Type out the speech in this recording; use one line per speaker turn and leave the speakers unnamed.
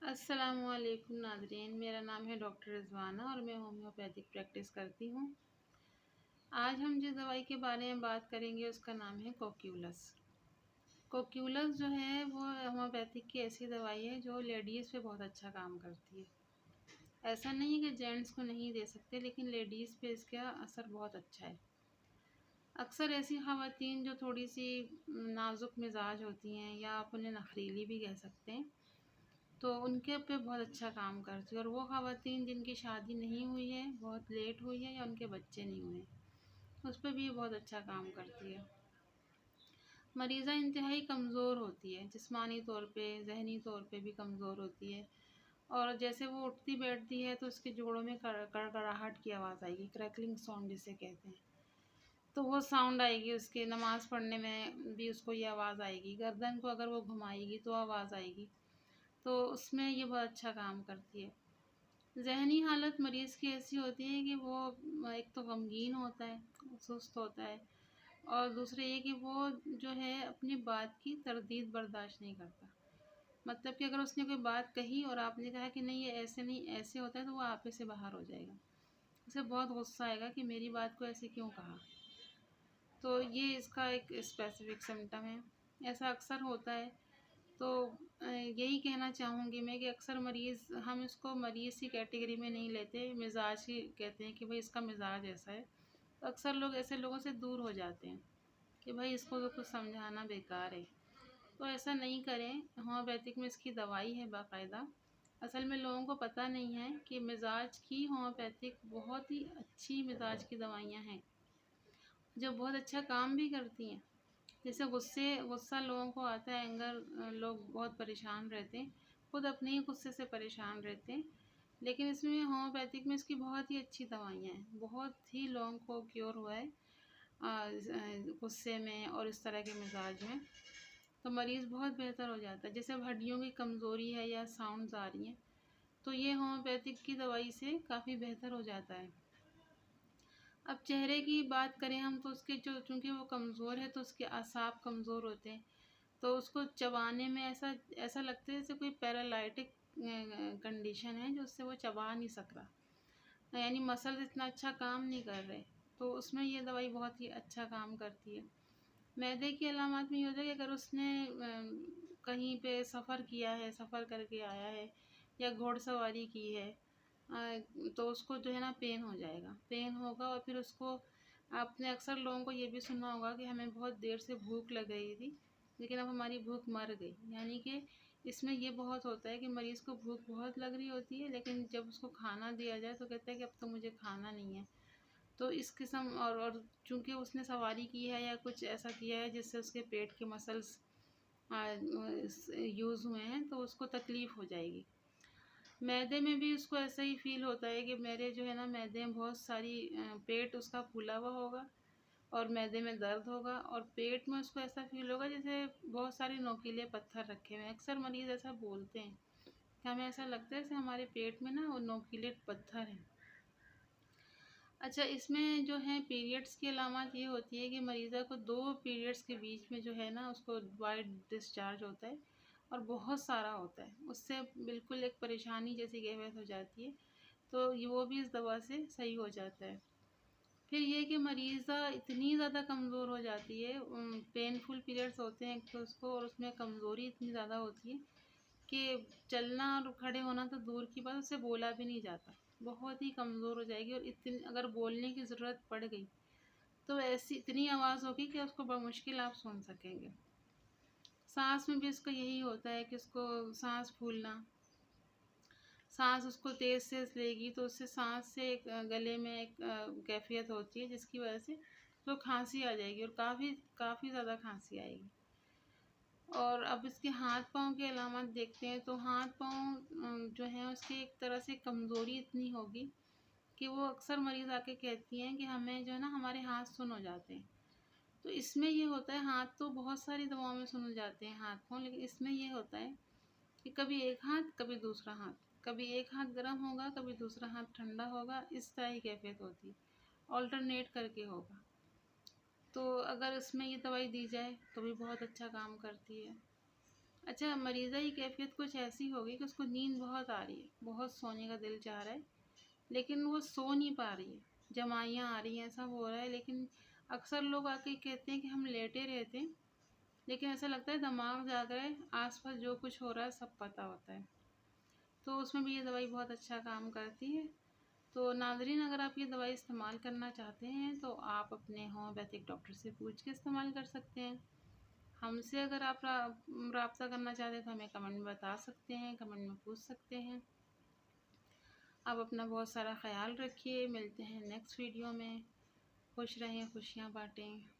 अस्सलामुअलैकुम नाज़रीन, मेरा नाम है डॉक्टर रिज़वाना और मैं होम्योपैथिक प्रैक्टिस करती हूँ। आज हम जिस दवाई के बारे में बात करेंगे उसका नाम है कोक्यूलस। कोक्यूलस जो है वो होम्योपैथिक की ऐसी दवाई है जो लेडीज़ पे बहुत अच्छा काम करती है। ऐसा नहीं है कि जेंट्स को नहीं दे सकते, लेकिन लेडीज़ पे इसका असर बहुत अच्छा है। अक्सर ऐसी ख़वातीन जो थोड़ी सी नाज़ुक मिजाज होती हैं या आप उन्हें नखरीली भी कह सकते हैं, तो उनके पे बहुत अच्छा काम करती है। और वो ख़वातीन जिनकी शादी नहीं हुई है, बहुत लेट हुई है या उनके बच्चे नहीं हुए, उस पे भी ये बहुत अच्छा काम करती है। मरीज़ा इंतहाई कमज़ोर होती है, जिस्मानी तौर पे, ज़हनी तौर पे भी कमज़ोर होती है। और जैसे वो उठती बैठती है तो उसके जोड़ों में कड़कड़ाहट की आवाज़ आएगी, क्रैकलिंग साउंड जिसे कहते हैं। तो वो साउंड आएगी, उसके नमाज़ पढ़ने में भी उसको ये आवाज़ आएगी। गर्दन को अगर वो घुमाएगी तो आवाज़ आएगी। तो उसमें ये बहुत अच्छा काम करती है। ज़हनी हालत मरीज़ की ऐसी होती है कि वो एक तो गमगीन होता है, सुस्त होता है, और दूसरा ये कि वो जो है अपनी बात की तरदीद बर्दाश्त नहीं करता। मतलब कि अगर उसने कोई बात कही और आपने कहा कि नहीं ये ऐसे नहीं ऐसे होता है, तो वो आपे से बाहर हो जाएगा। उसे बहुत गुस्सा आएगा कि मेरी बात को ऐसे क्यों कहा। तो ये इसका एक स्पेसिफिक सिम्टम है। ऐसा अक्सर होता है। तो यही कहना चाहूँगी मैं कि अक्सर मरीज़, हम इसको मरीज़ की कैटेगरी में नहीं लेते, मिज़ाज ही कहते हैं कि भाई इसका मिज़ाज ऐसा है। तो अक्सर लोग ऐसे लोगों से दूर हो जाते हैं कि भाई इसको तो कुछ समझाना बेकार है। तो ऐसा नहीं करें, होम्योपैथिक में इसकी दवाई है बाकायदा। असल में लोगों को पता नहीं है कि मिज़ाज की होम्योपैथिक बहुत ही अच्छी मिज़ाज की दवाइयाँ हैं, जो बहुत अच्छा काम भी करती हैं। जैसे गुस्सा लोगों को आता है, एंगर, लोग बहुत परेशान रहते हैं, खुद अपने ही गुस्से से परेशान रहते हैं। लेकिन इसमें होम्योपैथिक में इसकी बहुत ही अच्छी दवाइयाँ हैं, बहुत ही लोगों को क्योर हुआ है गुस्से में और इस तरह के मिजाज में। तो मरीज़ बहुत बेहतर हो जाता है। जैसे अब हड्डियों की कमज़ोरी है या साउंड्स आ रही हैं, तो ये होम्योपैथिक की दवाई से काफ़ी बेहतर हो जाता है। अब चेहरे की बात करें हम, तो उसके जो, चूँकि वो कमज़ोर है तो उसके असाब कमज़ोर होते हैं, तो उसको चबाने में ऐसा ऐसा लगता है जैसे कोई पैरालाइटिक कंडीशन है, जो उससे वो चबा नहीं सक रहा, यानी मसल्स इतना अच्छा काम नहीं कर रहे। तो उसमें ये दवाई बहुत ही अच्छा काम करती है। मैदे की अलामत में ये होता है कि अगर उसने कहीं पे सफ़र किया है, सफ़र करके आया है या घुड़सवारी की है, तो उसको जो है ना पेन हो जाएगा, पेन होगा। और फिर उसको, आपने अक्सर लोगों को ये भी सुना होगा कि हमें बहुत देर से भूख लग रही थी, लेकिन अब हमारी भूख मर गई। यानी कि इसमें ये बहुत होता है कि मरीज़ को भूख बहुत लग रही होती है, लेकिन जब उसको खाना दिया जाए तो कहता है कि अब तो मुझे खाना नहीं है। तो इस किस्म, और चूँकि उसने सवारी की है या कुछ ऐसा किया है जिससे उसके पेट के मसल्स यूज़ हुए हैं, तो उसको तकलीफ़ हो जाएगी। मैदे में भी उसको ऐसा ही फ़ील होता है कि मेरे जो है ना मैदे में बहुत सारी, पेट उसका फूला हुआ होगा और मैदे में दर्द होगा, और पेट में उसको ऐसा फ़ील होगा जैसे बहुत सारे नोकीले पत्थर रखे हुए हैं। अक्सर मरीज़ ऐसा बोलते हैं कि हमें ऐसा लगता है जैसे हमारे पेट में ना वो नोकीले पत्थर हैं। अच्छा, इसमें जो है पीरियड्स की अलामत ये होती है कि मरीज़ा को 2 पीरियड्स के बीच में जो है ना उसको वाइट डिस्चार्ज होता है, और बहुत सारा होता है। उससे बिल्कुल एक परेशानी जैसी कैफियत हो जाती है। तो ये वो भी इस दवा से सही हो जाता है। फिर ये कि मरीज़ा इतनी ज़्यादा कमज़ोर हो जाती है, पेनफुल पीरियड्स होते हैं एक तो उसको, और उसमें कमज़ोरी इतनी ज़्यादा होती है कि चलना और खड़े होना तो दूर की बात, उससे बोला भी नहीं जाता। बहुत ही कमज़ोर हो जाएगी, और इतनी अगर बोलने की ज़रूरत पड़ गई, तो ऐसी इतनी आवाज़ होगी कि उसको बमुश्किल आप सुन सकेंगे। साँस में भी इसका यही होता है कि उसको साँस फूलना, साँस उसको तेज़ से लेगी तो उससे साँस से एक गले में एक कैफ़ियत होती है, जिसकी वजह से तो खाँसी आ जाएगी, और काफ़ी काफ़ी ज़्यादा खाँसी आएगी। और अब इसके हाथ-पाँव की अलामत देखते हैं, तो हाथ-पाँव जो हैं उसकी एक तरह से कमज़ोरी इतनी होगी कि वो अक्सर मरीज़ आके कहती हैं कि हमें जो है ना हमारे हाथ सुन्न हो जाते हैं। तो इसमें ये होता है, हाथ तो बहुत सारी दवाओं में सुन्न हो जाते हैं हाथ-पाँव, लेकिन इसमें ये होता है कि कभी एक हाथ, कभी दूसरा हाथ, कभी एक हाथ गर्म होगा, कभी दूसरा हाथ ठंडा होगा, इस तरह की कैफ़ियत होती है। ऑल्टरनेट करके होगा। तो अगर इसमें ये दवाई दी जाए तो भी बहुत अच्छा काम करती है। अच्छा, मरीज़ा की कैफ़ियत कुछ ऐसी होगी कि उसको नींद बहुत आ रही है, बहुत सोने का दिल चाह रहा है, लेकिन वो सो नहीं पा रही है, जमाइयाँ आ रही हैं, सब हो रहा है, लेकिन अक्सर लोग आके कहते हैं कि हम लेटे रहते हैं, लेकिन ऐसा लगता है दिमाग जाग रहा है, आस-पास जो कुछ हो रहा है सब पता होता है। तो उसमें भी ये दवाई बहुत अच्छा काम करती है। तो नाज़रीन, अगर आप ये दवाई इस्तेमाल करना चाहते हैं तो आप अपने होम्योपैथिक डॉक्टर से पूछ के इस्तेमाल कर सकते हैं। हमसे अगर आप राब्ता करना चाहते हैं तो हमें कमेंट में बता सकते हैं, कमेंट में पूछ सकते हैं। आप अपना बहुत सारा ख्याल रखिए, मिलते हैं नेक्स्ट वीडियो में। खुश रहें, खुशियाँ बाँटें।